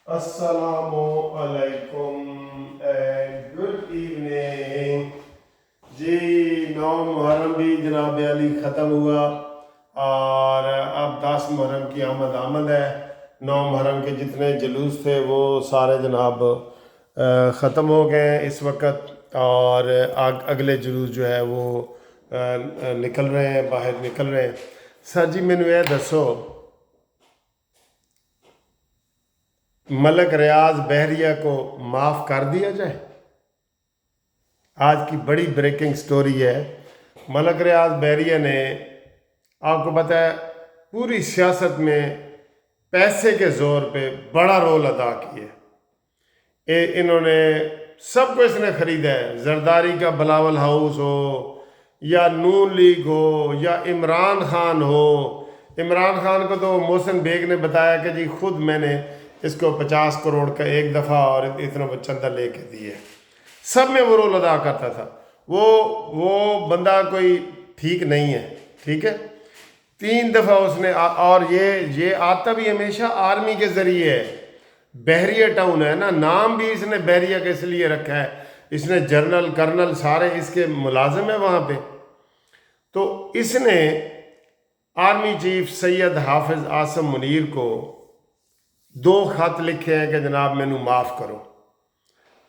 Assalamu alaikum and good evening. जी 9 मुहर्रम भी जनाब अली ख़त्म हुआ और अब 10 मुहर्रम की आमद है। 9 मुहर्रम के जितने जुलूस थे वो सारे जनाब ख़त्म हो गए इस वक्त, और अगले जुलूस जो है वो निकल रहे हैं, बाहर निकल रहे हैं। सर जी मैनू ये दसो, मलक रियाज बहरिया को माफ़ कर दिया जाए? आज की बड़ी ब्रेकिंग स्टोरी है। मलक रियाज बहरिया ने, आपको पता है, पूरी सियासत में पैसे के ज़ोर पे बड़ा रोल अदा किया। इन्होंने सब कुछ इसने ख़रीदा है, जरदारी का बिलावल हाउस हो या नून लीग हो या इमरान खान हो। इमरान खान को तो मोहसिन बेग ने बताया कि जी खुद मैंने इसको 50 करोड़ का एक दफ़ा और इतना चंदा लेके दिए। सब में वो रोल अदा करता था। वो बंदा कोई ठीक नहीं है, ठीक है। 3 दफ़ा उसने और ये आता भी हमेशा आर्मी के ज़रिए है। बहरिया टाउन है ना, नाम भी इसने बहरिया के इसलिए रखा है, इसने जनरल कर्नल सारे इसके मुलाजिम है वहाँ पे। तो इसने आर्मी चीफ सैयद हाफिज आसम मुनीर को 2 खत लिखे हैं कि जनाब मैनू माफ़ करो,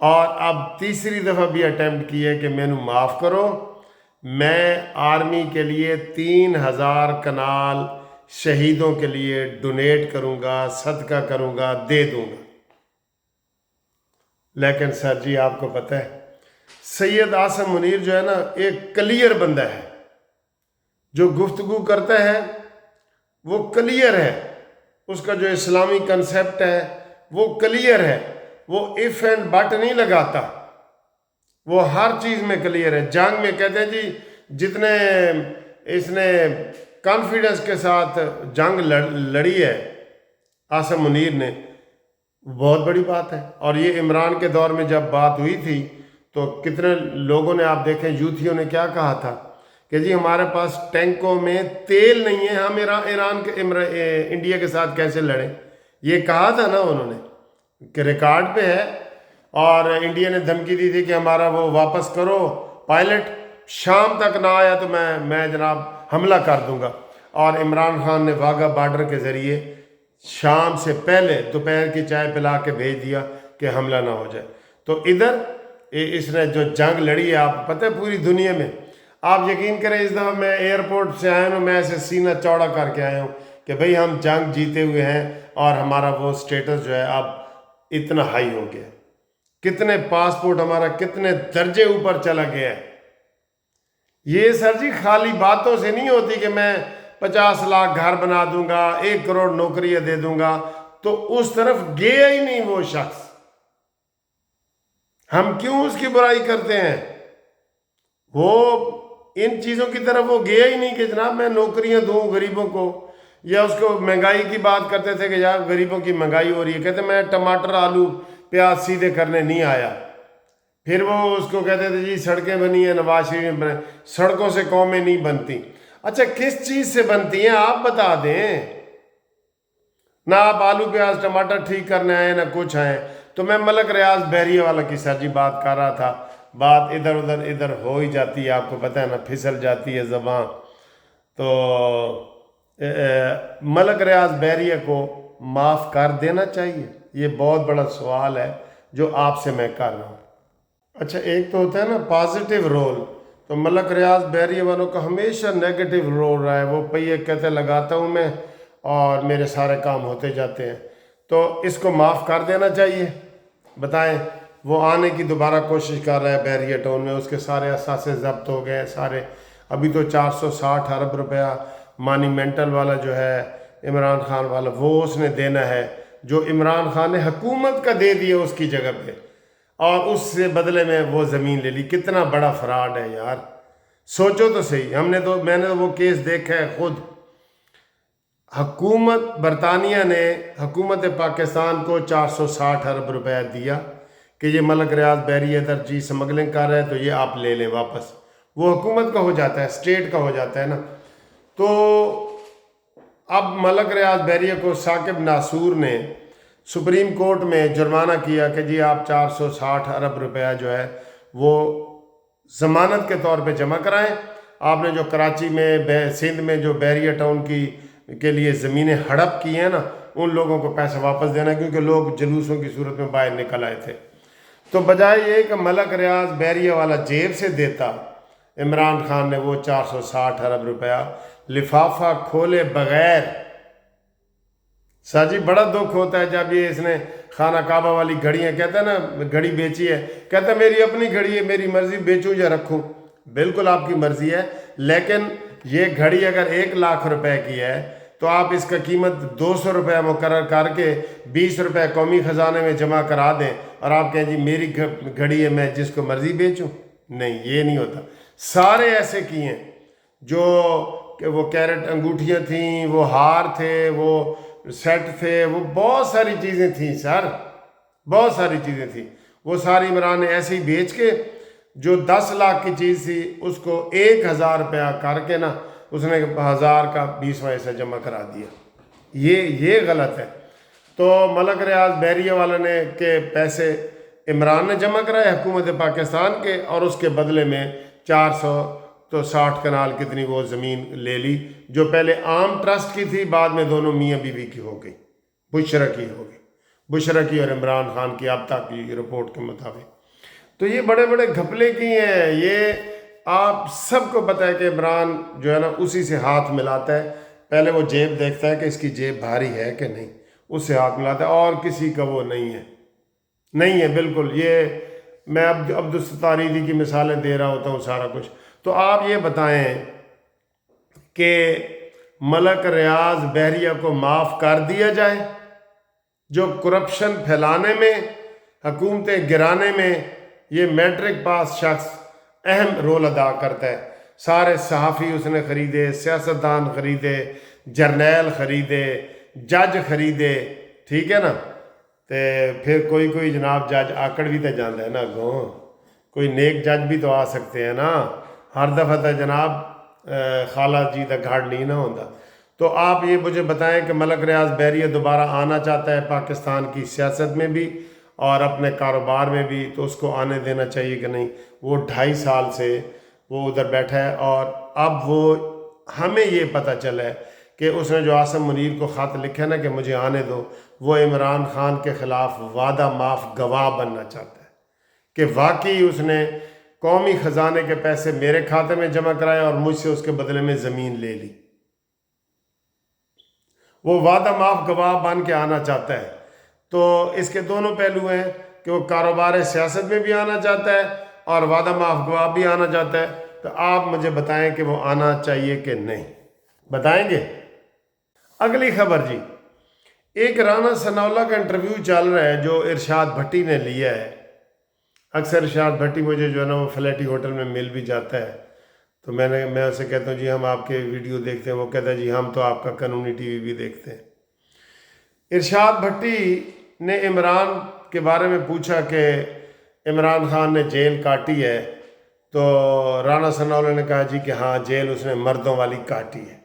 और अब तीसरी दफ़ा भी अटैम्प्ट की है कि मैनू माफ़ करो, मैं आर्मी के लिए 3000 कनाल शहीदों के लिए डोनेट करूँगा, सदका करूँगा, दे दूँगा। लेकिन सर जी आपको पता है सैयद आसम मुनीर जो है ना, एक क्लियर बंदा है। जो गुफ्तगू करता है वो क्लियर है, उसका जो इस्लामी कंसेप्ट है वो क्लियर है, वो इफ़ एंड बट नहीं लगाता, वो हर चीज़ में क्लियर है। जंग में कहते हैं जी जितने इसने कॉन्फिडेंस के साथ जंग लड़ी है आसम मुनीर ने, बहुत बड़ी बात है। और ये इमरान के दौर में जब बात हुई थी तो कितने लोगों ने, आप देखें यूथियों ने क्या कहा था कि जी हमारे पास टैंकों में तेल नहीं है, हम इंडिया के साथ कैसे लड़ें। ये कहा था ना उन्होंने, कि रिकॉर्ड पे है। और इंडिया ने धमकी दी थी कि हमारा वो वापस करो, पायलट शाम तक ना आया तो मैं जनाब हमला कर दूंगा। और इमरान खान ने वाघा बॉर्डर के ज़रिए शाम से पहले दोपहर की चाय पिला के भेज दिया कि हमला ना हो जाए। तो इधर इसने जो जंग लड़ी है, आप पता है पूरी दुनिया में, आप यकीन करें इस दफ़ा मैं एयरपोर्ट से आया हूँ, मैं ऐसे सीना चौड़ा करके आया हूँ कि भाई हम जंग जीते हुए हैं और हमारा वो स्टेटस जो है अब इतना हाई हो गया। कितने पासपोर्ट हमारा कितने दर्जे ऊपर चला गया है। ये सर जी खाली बातों से नहीं होती कि मैं 50 लाख घर बना दूंगा, 1 करोड़ नौकरियां दे दूंगा, तो उस तरफ गया ही नहीं वो शख्स। हम क्यों उसकी बुराई करते हैं? वो इन चीज़ों की तरफ वो गया ही नहीं कि जनाब मैं नौकरियां दूं गरीबों को। या उसको महंगाई की बात करते थे कि यार गरीबों की महंगाई हो रही है, कहते मैं टमाटर आलू प्याज सीधे करने नहीं आया। फिर वो उसको कहते थे जी सड़कें बनी हैं, नवाज शरीफ बने। सड़कों से कौमें नहीं बनती। अच्छा किस चीज़ से बनती हैं आप बता दें ना। आप आलू प्याज टमाटर ठीक करने आए ना कुछ आए। तो मैं मलक रियाज बहरिया वाला की सर जी बात कर रहा था। बात इधर हो ही जाती है, आपको पता है ना, फिसल जाती है ज़बान। तो मलक रियाज बहरिया को माफ़ कर देना चाहिए? ये बहुत बड़ा सवाल है जो आपसे मैं कर रहा हूँ। अच्छा एक तो होता है ना पॉजिटिव रोल, तो मलक रियाज बहरिया वालों का हमेशा नेगेटिव रोल रहा है। वो पहिए कहते लगाता हूँ मैं और मेरे सारे काम होते जाते हैं। तो इसको माफ़ कर देना चाहिए? बताएं। वो आने की दोबारा कोशिश कर रहा है बहरिया टाउन में, उसके सारे असासे जब्त हो गए सारे। अभी तो 460 अरब रुपया मानीमेंटल वाला जो है इमरान खान वाला, वो उसने देना है, जो इमरान खान ने हुकूमत का दे दिया उसकी जगह पे, और उससे बदले में वो ज़मीन ले ली। कितना बड़ा फ्रॉड है यार, सोचो तो सही। मैंने तो वो केस देखा है खुद। हुकूमत बरतानिया ने हुकूमत पाकिस्तान को 460 अरब रुपया दिया कि ये मलक रियाज बहरिया इधर जी स्मगलिंग कर रहे हैं, तो ये आप ले लें वापस। वो हुकूमत का हो जाता है, स्टेट का हो जाता है ना। तो अब मलक रियाज बहरिया को साकिब नासूर ने سپریم کورٹ میں جرمانہ کیا کہ جی آپ 460 ارب روپیہ جو ہے وہ ضمانت کے طور پہ جمع کرائیں. آپ نے جو کراچی میں سندھ میں جو بیریا ٹاؤن کے لیے زمینیں ہڑپ کی ہیں نا، ان لوگوں کو پیسہ واپس دینا، کیونکہ لوگ جلوسوں کی صورت میں باہر نکل آئے تھے. تو بجائے یہ کہ ملک ریاض بیریا والا جیب سے دیتا، عمران خان نے وہ 460 ارب روپیہ لفافہ کھولے بغیر. ساجی بڑا دکھ ہوتا ہے جب یہ اس نے خانہ کعبہ والی گھڑیاں، کہتا ہے نا گھڑی بیچی ہے، کہتا ہے میری اپنی گھڑی ہے، میری مرضی بیچوں یا رکھوں. بالکل آپ کی مرضی ہے، لیکن یہ گھڑی اگر 1 لاکھ روپے کی ہے تو آپ اس کا قیمت 200 روپے مقرر کر کے 20 روپے قومی خزانے میں جمع کرا دیں، اور آپ کہیں جی میری گھڑی ہے میں جس کو مرضی بیچوں. نہیں، یہ نہیں ہوتا. سارے ایسے کیے ہیں جو کہ وہ کیرٹ انگوٹھیاں تھیں، وہ ہار تھے، وہ سیٹ تھے، وہ بہت ساری چیزیں تھیں سر، بہت ساری چیزیں تھیں. وہ ساری عمران نے ایسے ہی بیچ کے جو 10 لاکھ کی چیز تھی اس کو 1000 روپیہ کر کے نا اس نے 1000 کا 20واں حصہ جمع کرا دیا. یہ غلط ہے. تو ملک ریاض بیریا والا نے کے پیسے عمران نے جمع کرائے حکومت پاکستان کے، اور اس کے بدلے میں 460 کنال کتنی وہ زمین لے لی، جو پہلے عام ٹرسٹ کی تھی، بعد میں دونوں میاں بیوی کی ہو گئی، بشرا کی ہو گئی، بشرا کی اور عمران خان کی اب تک کی رپورٹ کے مطابق. تو یہ بڑے بڑے گھپلے کی ہیں. یہ آپ سب کو پتہ ہے کہ عمران جو ہے نا اسی سے ہاتھ ملاتا ہے. پہلے وہ جیب دیکھتا ہے کہ اس کی جیب بھاری ہے کہ نہیں، اس سے ہاتھ ملاتا ہے، اور کسی کا وہ نہیں ہے، نہیں ہے بالکل. یہ میں اب عبدالستاریدی کی مثالیں دے رہا ہوتا ہوں سارا کچھ. تو آپ یہ بتائیں کہ ملک ریاض بحریہ کو معاف کر دیا جائے جو کرپشن پھیلانے میں، حکومتیں گرانے میں یہ میٹرک پاس شخص اہم رول ادا کرتا ہے. سارے صحافی اس نے خریدے، سیاستدان خریدے، جرنیل خریدے، جج خریدے، ٹھیک ہے نا. تے پھر کوئی جناب جج آکڑ بھی تو جانا ہے نا، گوں کوئی نیک جج بھی تو آ سکتے ہیں نا. ہر دفعہ تو جناب خالہ جی کا گھاڑ نہیں نہ ہوتا. تو آپ یہ مجھے بتائیں کہ ملک ریاض بیریا دوبارہ آنا چاہتا ہے پاکستان کی سیاست میں بھی اور اپنے کاروبار میں بھی، تو اس کو آنے دینا چاہیے کہ نہیں؟ وہ 2.5 سال سے وہ ادھر بیٹھا ہے، اور اب وہ ہمیں یہ پتہ چلا ہے کہ اس نے جو عاصم منیر کو خط لکھا نا کہ مجھے آنے دو، وہ عمران خان کے خلاف وعدہ معاف گواہ بننا چاہتا ہے کہ واقعی اس نے قومی خزانے کے پیسے میرے کھاتے میں جمع کرائے اور مجھ سے اس کے بدلے میں زمین لے لی. وہ وعدہ معاف گواہ بن کے آنا چاہتا ہے. تو اس کے دونوں پہلو ہیں کہ وہ کاروبار سیاست میں بھی آنا چاہتا ہے اور وعدہ معاف گواہ بھی آنا چاہتا ہے. تو آپ مجھے بتائیں کہ وہ آنا چاہیے کہ نہیں، بتائیں گے؟ اگلی خبر جی، ایک رانا ثناءاللہ کا انٹرویو چل رہا ہے جو ارشاد بھٹی نے لیا ہے. اکثر ارشاد بھٹی مجھے جو ہے نا وہ فلیٹی ہوٹل میں مل بھی جاتا ہے، تو میں اسے کہتا ہوں جی ہم آپ کے ویڈیو دیکھتے ہیں. وہ کہتا ہے جی ہم تو آپ کا قانونی ٹی وی بھی دیکھتے ہیں. ارشاد بھٹی نے عمران کے بارے میں پوچھا کہ عمران خان نے جیل کاٹی ہے، تو رانا ثناءاللہ نے کہا جی کہ ہاں جیل اس نے مردوں والی کاٹی ہے.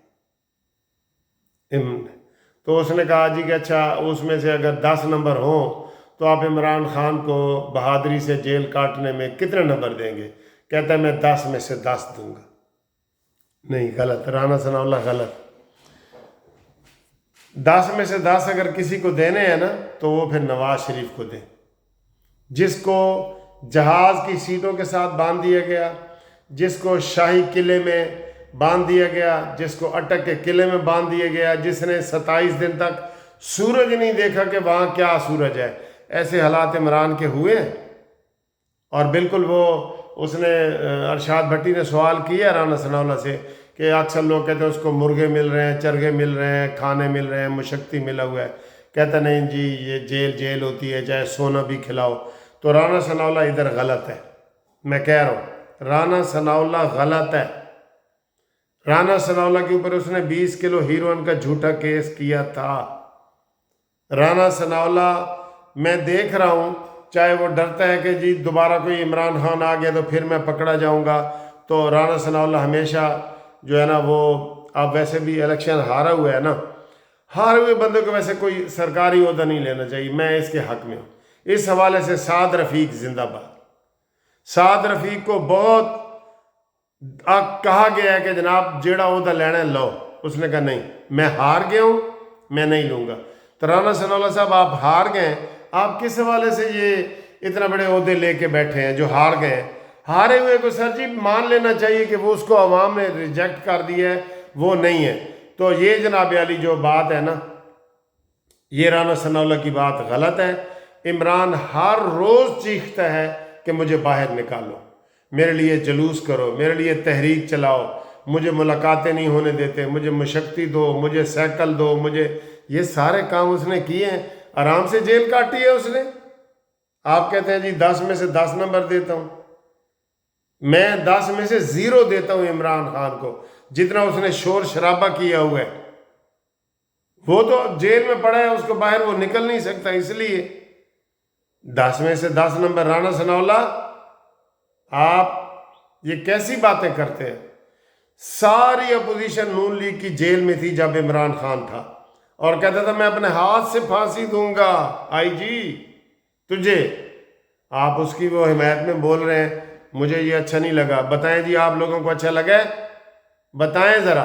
تو اس نے کہا جی کہ اچھا اس میں سے اگر 10 نمبر ہوں تو آپ عمران خان کو بہادری سے جیل کاٹنے میں کتنے نمبر دیں گے؟ کہتا ہے میں 10 میں سے 10 دوں گا. نہیں، غلط. رانا ثناءاللہ غلط. 10 میں سے 10 اگر کسی کو دینے ہیں نا تو وہ پھر نواز شریف کو دیں، جس کو جہاز کی سیٹوں کے ساتھ باندھ دیا گیا، جس کو شاہی قلعے میں باندھ دیا گیا، جس کو اٹک کے قلعے میں باندھ دیا گیا، جس نے 27 دن تک سورج نہیں دیکھا کہ وہاں کیا سورج ہے. ایسے حالات عمران کے ہوئے ہیں. اور بالکل وہ اس نے ارشاد بھٹی نے سوال کیا رانا ثناءاللہ سے کہ اکثر لوگ کہتے ہیں اس کو مرغے مل رہے ہیں، چرگے مل رہے ہیں، کھانے مل رہے ہیں، مشکتی ملا ہوا ہے. کہتا نہیں جی یہ جیل ہوتی ہے، چاہے سونا بھی کھلاؤ. تو رانا ثناءاللہ ادھر غلط ہے. میں کہہ رہا ہوں رانا ثناءاللہ غلط ہے. رانا ثناءاللہ کے اوپر اس نے 20 کلو ہیروئن کا جھوٹا کیس کیا تھا. رانا ثناءاللہ میں دیکھ رہا ہوں چاہے وہ ڈرتا ہے کہ جی دوبارہ کوئی عمران خان آ گیا تو پھر میں پکڑا جاؤں گا. تو رانا ثناءاللہ ہمیشہ جو ہے نا وہ اب ویسے بھی الیکشن ہارا ہوا ہے نا، हारे हुए बंदे को वैसे कोई सरकारी ओहदा नहीं लेना चाहिए, मैं इसके हक में हूँ। इस हवाले से साद रफ़ीक जिंदाबाद। साद रफ़ीक को बहुत कहा गया है कि जनाब जेड़ा ओहदा लेना है लो, उसने कहा नहीं, मैं हार गया हूँ, मैं नहीं लूँगा। तो राना सनाउल्लाह साहब आप हार गए, आप किस हवाले से ये इतना बड़े ओहदे लेके बैठे हैं जो हार गए हैं? हारे हुए को सर जी मान लेना चाहिए कि वो उसको अवाम ने रिजेक्ट कर दिया है, वो नहीं है। तो ये जनाब अली जो बात है ना, ये राना सनाउल्लाह की बात गलत है। इमरान हर रोज़ चीखता है कि मुझे बाहर निकालो, मेरे लिए जुलूस करो, मेरे लिए तहरीक चलाओ, मुझे मुलाकातें नहीं होने देते, मुझे मशक्ति दो, मुझे साइकिल दो, मुझे, ये सारे काम उसने किए हैं। आराम से जेल काटी है उसने। आप कहते हैं जी 10 में से 10 नंबर देता हूँ, मैं 10 में से 0 देता हूँ इमरान खान को, जितना उसने शोर शराबा किया हुआ है। वो तो जेल में पड़ा है, उसको बाहर वो निकल नहीं सकता, इसलिए 10 में से 10 नंबर। राना सनाउल्लाह आप ये कैसी बातें करते हैं? सारी अपोजिशन नून लीग की जेल में थी जब इमरान खान था, और कहता था मैं अपने हाथ से फांसी दूंगा आईजी तुझे। आप उसकी वो हिमायत में बोल रहे हैं, मुझे ये अच्छा नहीं लगा। बताएं जी, आप लोगों को अच्छा लगा है? बताएं ज़रा।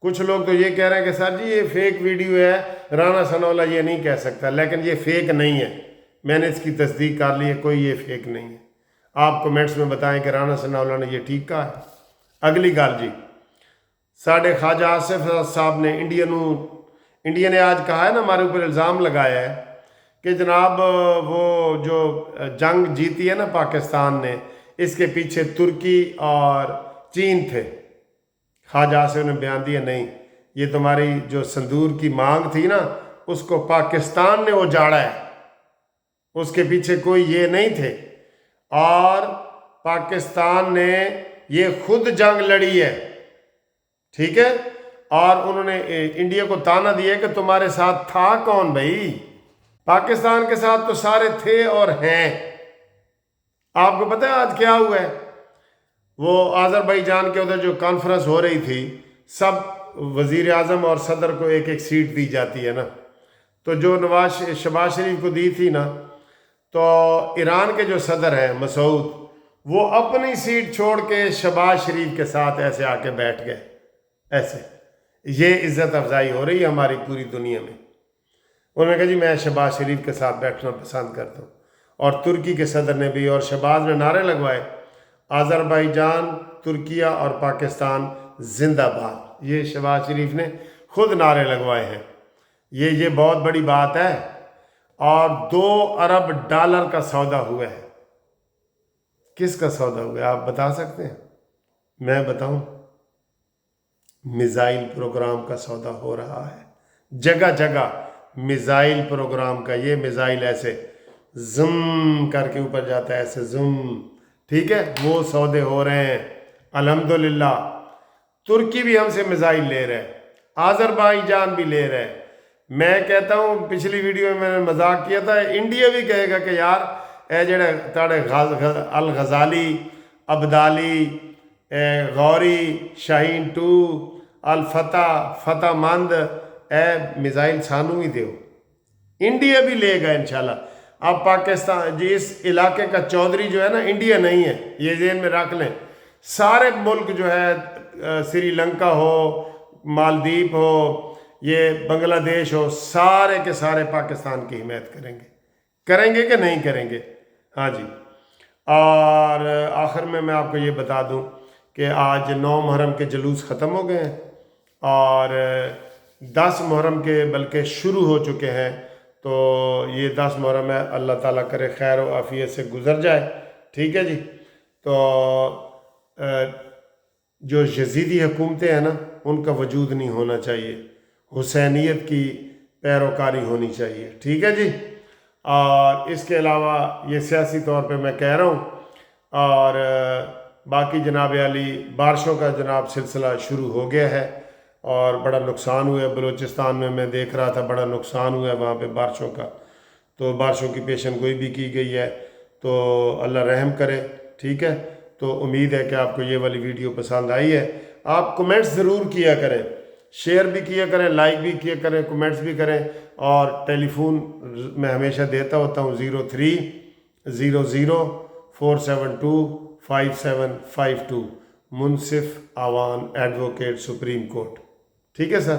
कुछ लोग तो ये कह रहे हैं कि सर जी ये फेक वीडियो है, राना सनाउल्लाह ये नहीं कह सकता, लेकिन ये फेक नहीं है, मैंने इसकी तस्दीक कर ली है, कोई ये फेक नहीं है। आप कमेंट्स में बताएं कि राना सनाउल्लाह ने ये ठीक कहा है। अगली गल जी, साढ़े ख्वाजा आसिफ साहब ने इंडिया ने आज कहा है ना, हमारे ऊपर इल्ज़ाम लगाया है कि जनाब वो जो जंग जीती है ना पाकिस्तान ने, इसके पीछे तुर्की और चीन थे। ख्वाजा आसिफ ने बयान दिया नहीं, ये तुम्हारी जो संदूर की मांग थी ना, उसको पाकिस्तान ने उजाड़ा है, उसके पीछे कोई ये नहीं थे, और पाकिस्तान ने ये खुद जंग लड़ी है, ठीक है। और उन्होंने इंडिया को ताना दिया कि तुम्हारे साथ था कौन भाई? पाकिस्तान के साथ तो सारे थे और हैं। आपको पता है आज क्या हुआ है? वो आज़रबाईजान के उधर जो कॉन्फ्रेंस हो रही थी, सब वज़ीर आज़म और सदर को एक एक सीट दी जाती है ना, तो जो शहबाज शरीफ को दी थी ना, तो ईरान के जो सदर हैं मसूद, वो अपनी सीट छोड़ के शहबाज शरीफ के साथ ऐसे आके बैठ गए। ऐसे ये इज़्ज़त अफजाई हो रही है हमारी पूरी दुनिया में। उन्होंने कहा जी मैं शहबाज शरीफ के साथ बैठना पसंद करता हूँ। और तुर्की के सदर ने भी, और शहबाज ने नारे लगवाए, आज़रबाईजान, तुर्किया और पाकिस्तान जिंदाबाद। ये शहबाज शरीफ ने खुद नारे लगवाए हैं। ये बहुत बड़ी बात है। और $2 अरब का सौदा हुआ है। किसका सौदा हुआ है आप बता सकते हैं? मैं बताऊं, मिसाइल प्रोग्राम का सौदा हो रहा है, जगह जगह मिसाइल प्रोग्राम का। ये मिसाइल ऐसे जुम करके ऊपर जाता है, ऐसे जुम, ठीक है, वो सौदे हो रहे हैं अल्हम्दुलिल्लाह। तुर्की भी हमसे मिसाइल ले रहा है, आज़रबाईजान भी ले रहा है। मैं कहता हूँ, पिछली वीडियो में मैंने मजाक किया था, इंडिया भी कहेगा कि यार ए जेड़े ताड़े अल गजाली, अब्दाली, गौरी, शाहीन 2, अल फतह मंद, ए मिसाइल सानू ही दो। इंडिया भी लेगा इंशाल्लाह। अब पाकिस्तान जिस इलाके का चौधरी जो है ना, इंडिया नहीं है, ये ज़हन में रख लें। सारे मुल्क जो है, श्रीलंका हो, मालदीव हो, ये बांग्लादेश हो, सारे के सारे पाकिस्तान की हिमायत करेंगे कि नहीं करेंगे? हाँ जी। और आखिर में मैं आपको ये बता दूं कि आज 9 मुहर्रम के जुलूस ख़त्म हो गए हैं, और 10 मुहर्रम के बल्कि शुरू हो चुके हैं। तो ये 10 मुहर्रम है, अल्लाह ताला करे खैर व आफियत से गुजर जाए, ठीक है जी। तो जो यजीदी हुकूमतें हैं ना, उनका वजूद नहीं होना चाहिए, हुसैनियत की पैरोकारी होनी चाहिए, ठीक है जी। और इसके अलावा ये सियासी तौर पे मैं कह रहा हूँ। और बाकी जनाब अली बारिशों का जनाब सिलसिला शुरू हो गया है, और बड़ा नुकसान हुआ है बलूचिस्तान में। मैं देख रहा था बड़ा नुकसान हुआ है वहाँ पे बारिशों का। तो बारिशों की पेशन गोई भी की गई है, तो अल्लाह रहम करे, ठीक है। तो उम्मीद है कि आपको ये वाली वीडियो पसंद आई है। आप कमेंट्स ज़रूर किया करें شیئر بھی کیا کریں، لائک بھی کیا کریں، کمنٹس بھی کریں، اور ٹیلی فون میں ہمیشہ دیتا ہوتا ہوں 030047255752، منصف آوان ایڈوکیٹ سپریم کورٹ. ٹھیک ہے سر.